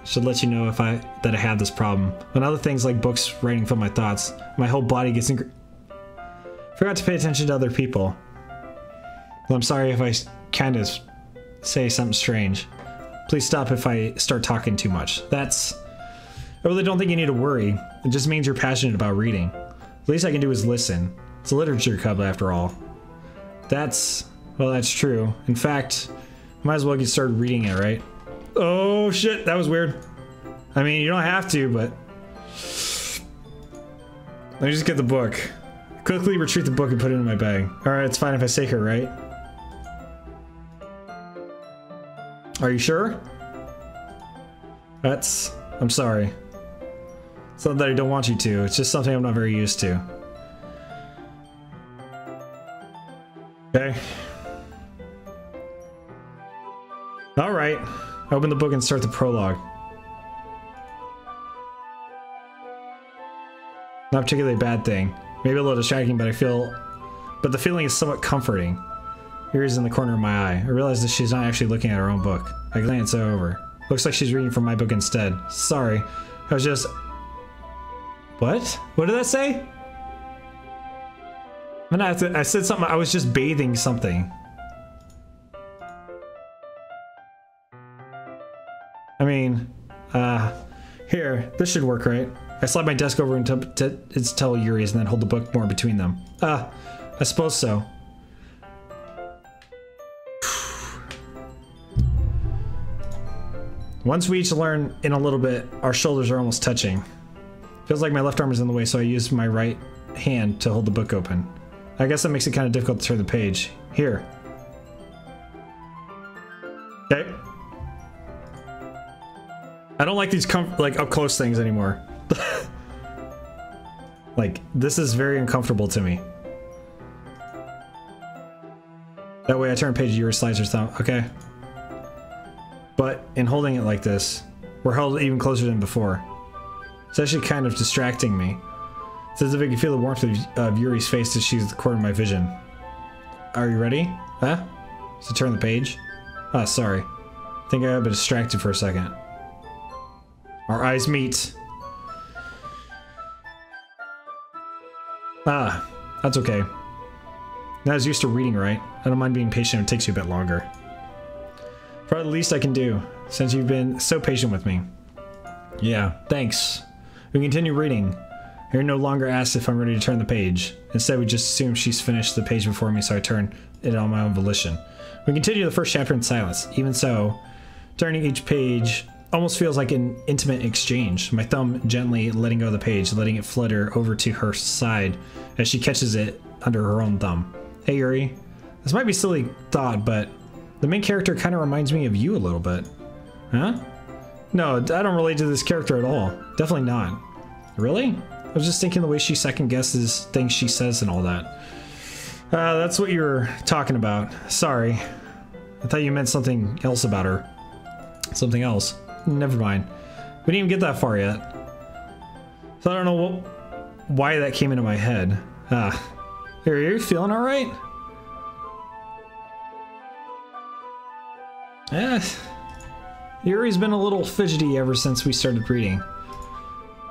Should let you know if that I have this problem. When other things like books writing from my thoughts, my whole body gets forgot to pay attention to other people. Well, I'm sorry if I kind of say something strange. Please stop if I start talking too much. I really don't think you need to worry. It just means you're passionate about reading. The least I can do is listen. It's a literature club after all. Well, that's true. In fact, might as well get started reading it, right? Oh shit, that was weird. I mean, you don't have to, but... let me just get the book. Quickly retrieve the book and put it in my bag. Alright, it's fine if I say her, right? Are you sure? I'm sorry. It's not that I don't want you to, it's just something I'm not very used to. Okay. Alright. Open the book and start the prologue. Not particularly a bad thing. Maybe a little distracting, but the feeling is somewhat comforting. Yuri's in the corner of my eye. I realize that she's not actually looking at her own book. I glance over. Looks like she's reading from my book instead. Sorry. I was just... What? What did that say? I said something. I was just bathing something. I mean, here, this should work, right? I slide my desk over and tell Yuri's and then hold the book more between them. I suppose so. Once we each learn in a little bit, our shoulders are almost touching. Feels like my left arm is in the way, so I use my right hand to hold the book open. I guess that makes it kind of difficult to turn the page. Here. Okay. I don't like these up close things anymore. Like, this is very uncomfortable to me. That way I turn page, Yuri slides her thumb. Okay. But in holding it like this, we're held even closer than before. It's actually kind of distracting me. It's as if I can feel the warmth of Yuri's face as she's at the corner of my vision. Are you ready? Huh? So turn the page? Ah, sorry. I think I got a bit distracted for a second. Our eyes meet. Ah, that's okay. I was used to reading, right? I don't mind being patient if it takes you a bit longer. Probably the least I can do, since you've been so patient with me. Yeah, thanks. We continue reading. Yuri no longer asks if I'm ready to turn the page. Instead, we just assume she's finished the page before me, so I turn it on my own volition. We continue the first chapter in silence. Even so, turning each page almost feels like an intimate exchange. My thumb gently letting go of the page, letting it flutter over to her side as she catches it under her own thumb. Hey Yuri, this might be a silly thought, but the main character kind of reminds me of you a little bit. Huh? No, I don't relate to this character at all. Definitely not. Really? I was just thinking the way she second guesses things she says and all that. That's what you were talking about. Sorry. I thought you meant something else about her. Something else. Never mind. We didn't even get that far yet. So I don't know why that came into my head. Here, are you feeling alright? Yuri's been a little fidgety ever since we started reading.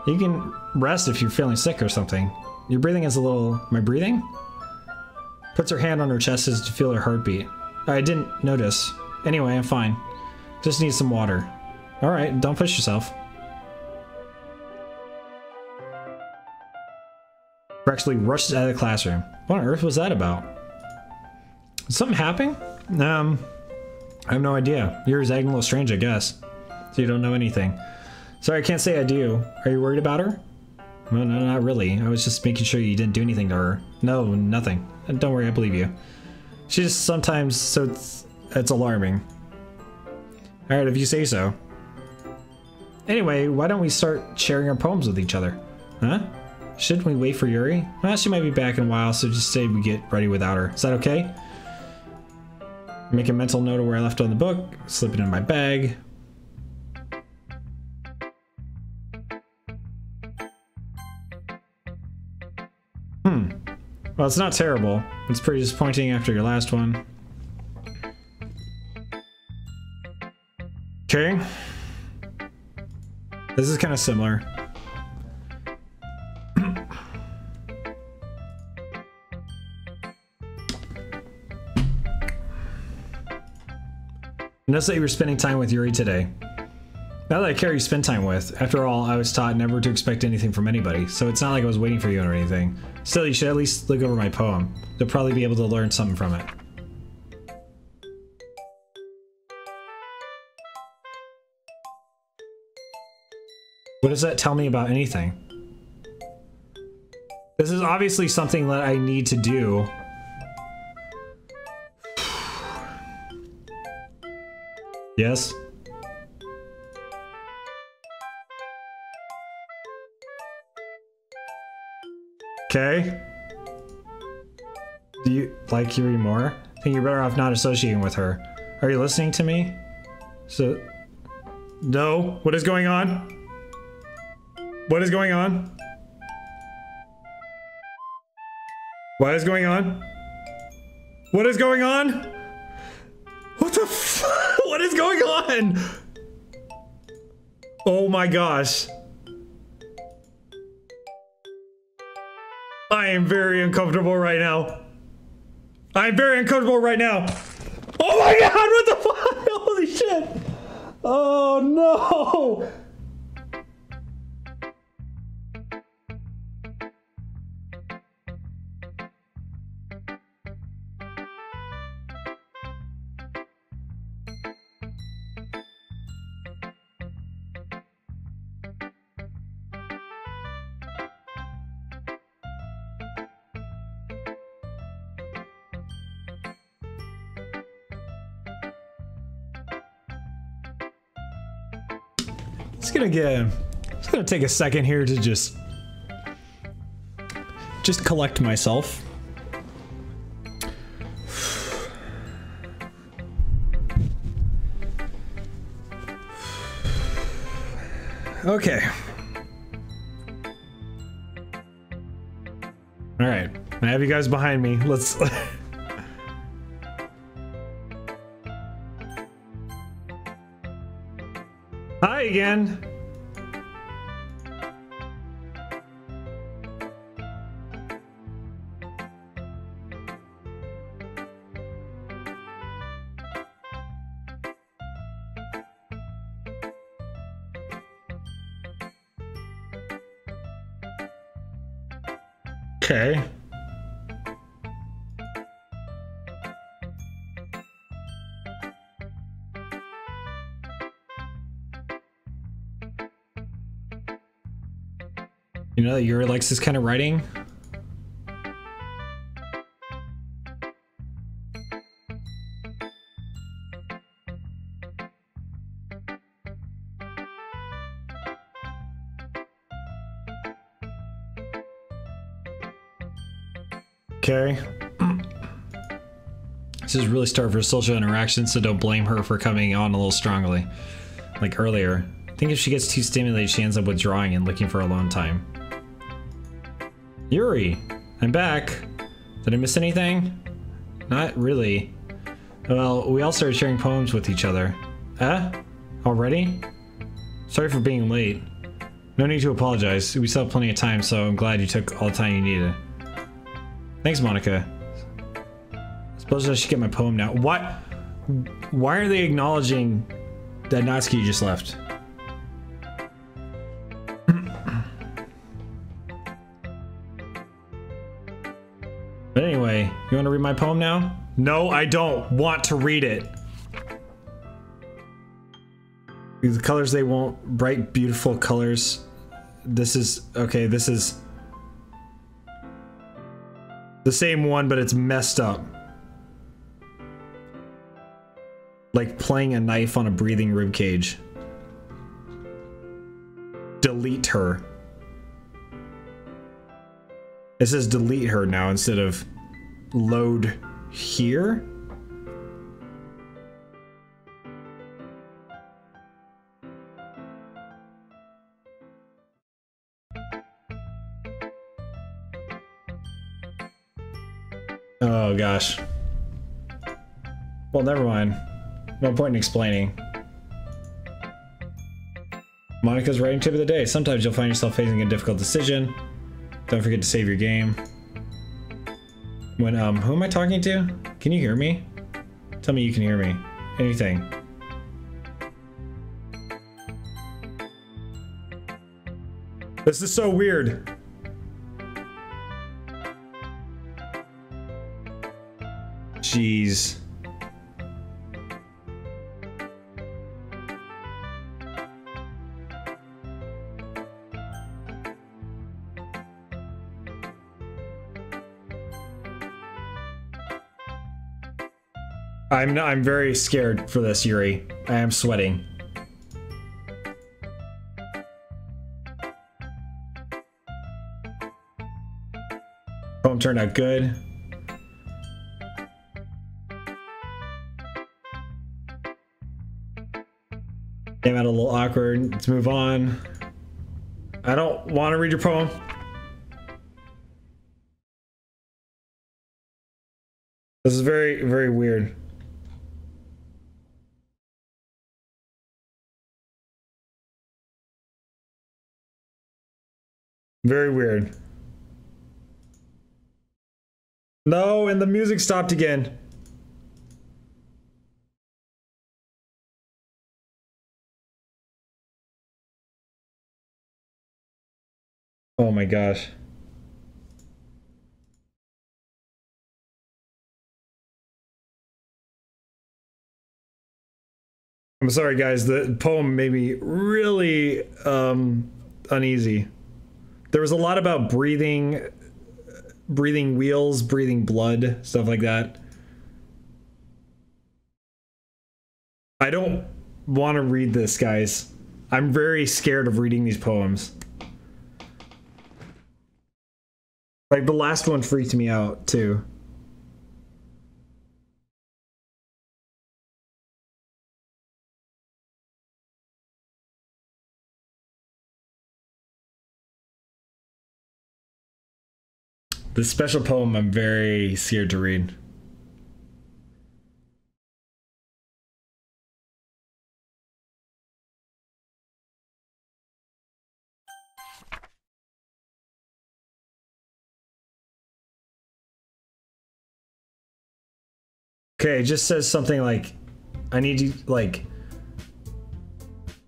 You can rest if you're feeling sick or something. Your breathing is a little... My breathing? Puts her hand on her chest as to feel her heartbeat. I didn't notice. Anyway, I'm fine. Just need some water. Alright, don't push yourself. Actually rushes out of the classroom. What on earth was that about? Is something happening? I have no idea. Yuri's acting a little strange, I guess. So you don't know anything. Sorry, I can't say I do. Are you worried about her? Well, no, not really. I was just making sure you didn't do anything to her. No, nothing. Don't worry, I believe you. She just sometimes, so it's alarming. Alright, if you say so. Anyway, why don't we start sharing our poems with each other? Huh? Shouldn't we wait for Yuri? Well, she might be back in a while, so just say we get ready without her. Is that okay? Make a mental note of where I left it on the book, slip it in my bag. Well, it's not terrible. It's pretty disappointing after your last one. Okay. This is kind of similar. Notice that you were spending time with Yuri today. Now that I care who you spend time with, after all, I was taught never to expect anything from anybody, so it's not like I was waiting for you or anything. Still, you should at least look over my poem. You'll probably be able to learn something from it. What does that tell me about anything? This is obviously something that I need to do. Yes? Okay. Do you like Yuri more? I think you're better off not associating with her. Are you listening to me? So... No. What is going on? What is going on? What is going on? What is going on? What the f- What is going on? Oh my gosh. I am very uncomfortable right now. I'm very uncomfortable right now. Oh my god, what the fuck? Holy shit. Oh no. It's gonna take a second here to just collect myself. Okay. All right, I have you guys behind me. Let's. Hi again. Okay. You know that Yuri likes this kind of writing? Okay. This is really starved for social interaction, so don't blame her for coming on a little strongly. Like earlier. I think if she gets too stimulated, she ends up withdrawing and looking for alone time. Yuri, I'm back. Did I miss anything? Not really. Well, we all started sharing poems with each other. Already? Sorry for being late. No need to apologize. We still have plenty of time, so I'm glad you took all the time you needed. Thanks, Monika. I suppose I should get my poem now. What? Why are they acknowledging that Natsuki just left? But anyway, you want to read my poem now? No, I don't want to read it. The colors they won't. Bright, beautiful colors. This is... Okay, this is... the same one, but it's messed up. Like playing a knife on a breathing rib cage. Delete her. It says delete her now instead of load here. Oh gosh. Well, never mind. No point in explaining. Monika's writing tip of the day. Sometimes you'll find yourself facing a difficult decision. Don't forget to save your game. When, who am I talking to? Can you hear me? Tell me you can hear me. Anything. This is so weird. Jeez. I'm very scared for this, Yuri. I am sweating. Poem turned out good. Came out a little awkward. Let's move on. I don't want to read your poem. This is very, very weird. Very weird. No, and the music stopped again. Oh my gosh. I'm sorry guys, the poem made me really uneasy. There was a lot about breathing wheels, breathing blood, stuff like that. I don't want to read this, guys. I'm very scared of reading these poems. Like, the last one freaked me out, too. This special poem I'm very scared to read. Okay, it just says something like, I need you, like,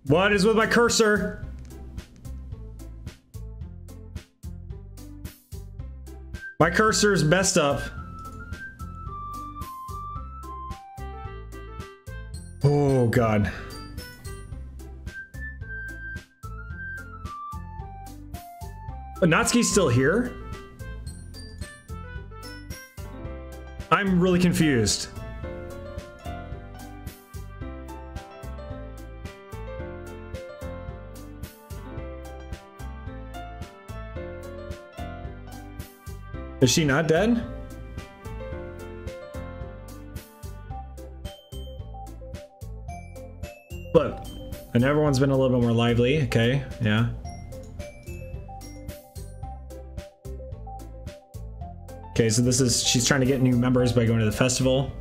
what is with my cursor? My cursor is messed up. Oh, God. Natsuki's still here? I'm really confused. Is she not dead? Look, and everyone's been a little bit more lively. Okay, yeah. Okay, so this is, she's trying to get new members by going to the festival.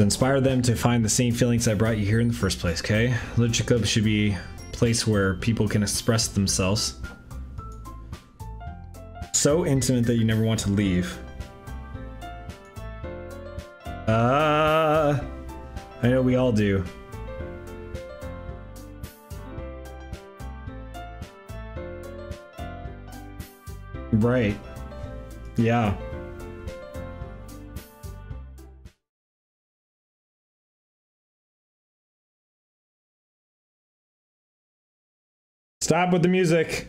Inspire them to find the same feelings that brought you here in the first place, okay? Literature Club should be a place where people can express themselves. So intimate that you never want to leave. I know we all do. Right. Yeah. Stop with the music.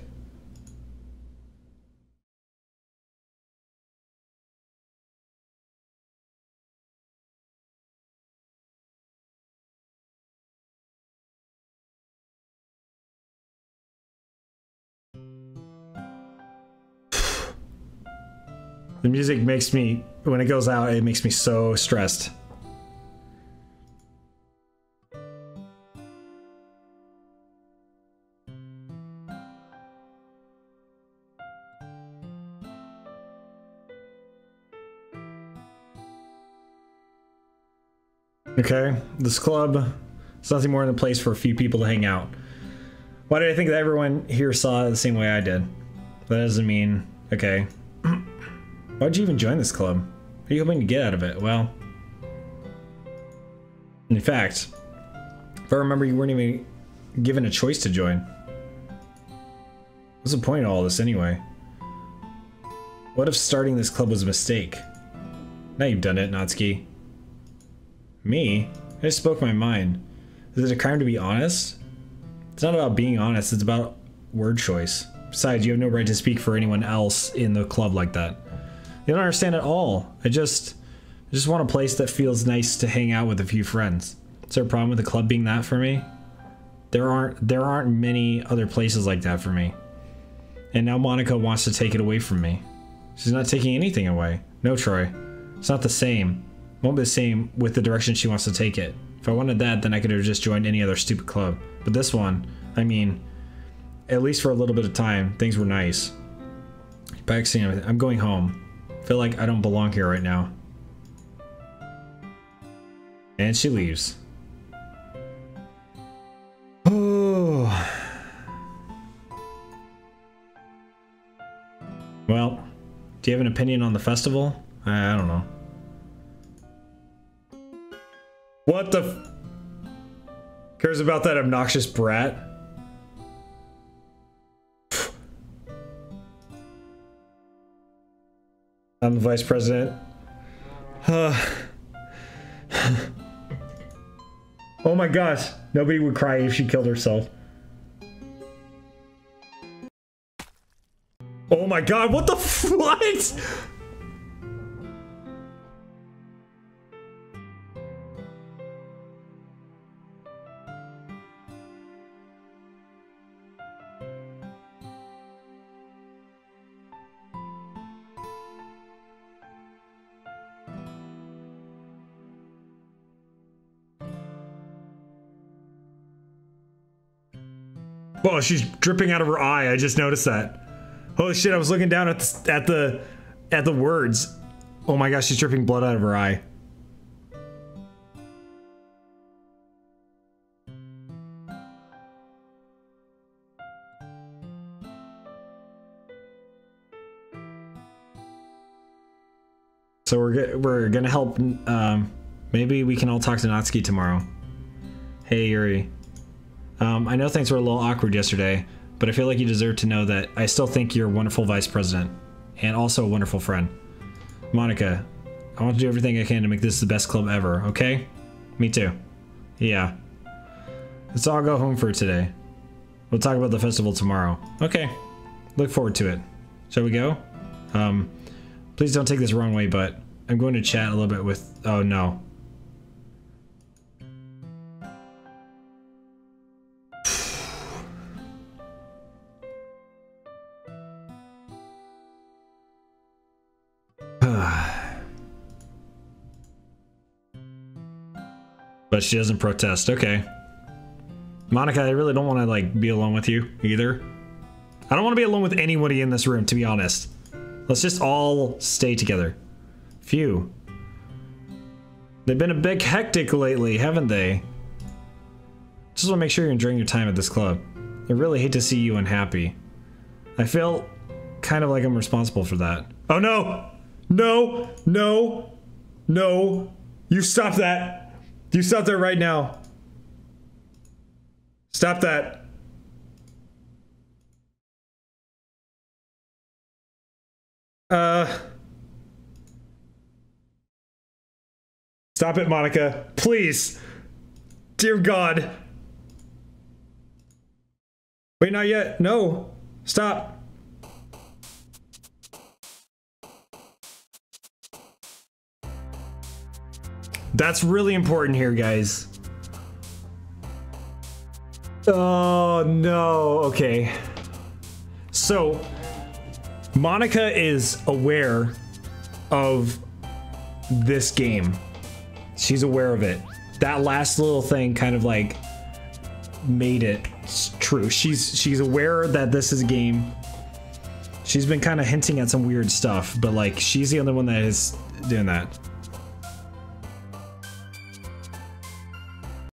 The music makes me, when it goes out, it makes me so stressed. Okay, this club is nothing more than a place for a few people to hang out. Why did I think that everyone here saw it the same way I did? That doesn't mean, okay. Why'd you even join this club? What are you hoping to get out of it? Well, in fact, if I remember, you weren't even given a choice to join. What's the point of all this anyway? What if starting this club was a mistake? Now you've done it, Natsuki. Me? I just spoke my mind. Is it a crime to be honest? It's not about being honest, it's about word choice. Besides, you have no right to speak for anyone else in the club like that. You don't understand at all. I just want a place that feels nice to hang out with a few friends. Is there a problem with the club being that for me? There aren't many other places like that for me. And now Monika wants to take it away from me. She's not taking anything away. No, Troy. It's not the same. It won't be the same with the direction she wants to take it. If I wanted that, then I could have just joined any other stupid club. But this one, I mean, at least for a little bit of time, things were nice. I'm going home. I feel like I don't belong here right now. And she leaves. Oh. Well, do you have an opinion on the festival? I don't know. What the f- cares about that obnoxious brat? I'm the vice president. Oh my gosh, nobody would cry if she killed herself. Oh my god, what the what? Whoa, she's dripping out of her eye. I just noticed that. Holy shit, I was looking down at the words. Oh my gosh, she's dripping blood out of her eye. So we're gonna help. Maybe we can all talk to Natsuki tomorrow. Hey Yuri. I know things were a little awkward yesterday, but I feel like you deserve to know that I still think you're a wonderful vice president and also a wonderful friend. Monika, I want to do everything I can to make this the best club ever, okay? Me too. Yeah. Let's all go home for today. We'll talk about the festival tomorrow. Okay. Look forward to it. Shall we go? Please don't take this the wrong way, but I'm going to chat a little bit with... Oh, no. But she doesn't protest. Okay. Monika, I really don't want to, like, be alone with you, either. I don't want to be alone with anybody in this room, to be honest. Let's just all stay together. Phew. They've been a bit hectic lately, haven't they? Just want to make sure you're enjoying your time at this club. I really hate to see you unhappy. I feel kind of like I'm responsible for that. Oh no! No! No! No! You stop that! You stop that right now. Stop that. Stop it, Monika. Please. Dear God. Wait, not yet. No. Stop. That's really important here, guys. Oh, no. Okay. So, Monika is aware of this game. She's aware of it. That last little thing kind of like made it true. She's aware that this is a game. She's been kind of hinting at some weird stuff, but like she's the only one that is doing that.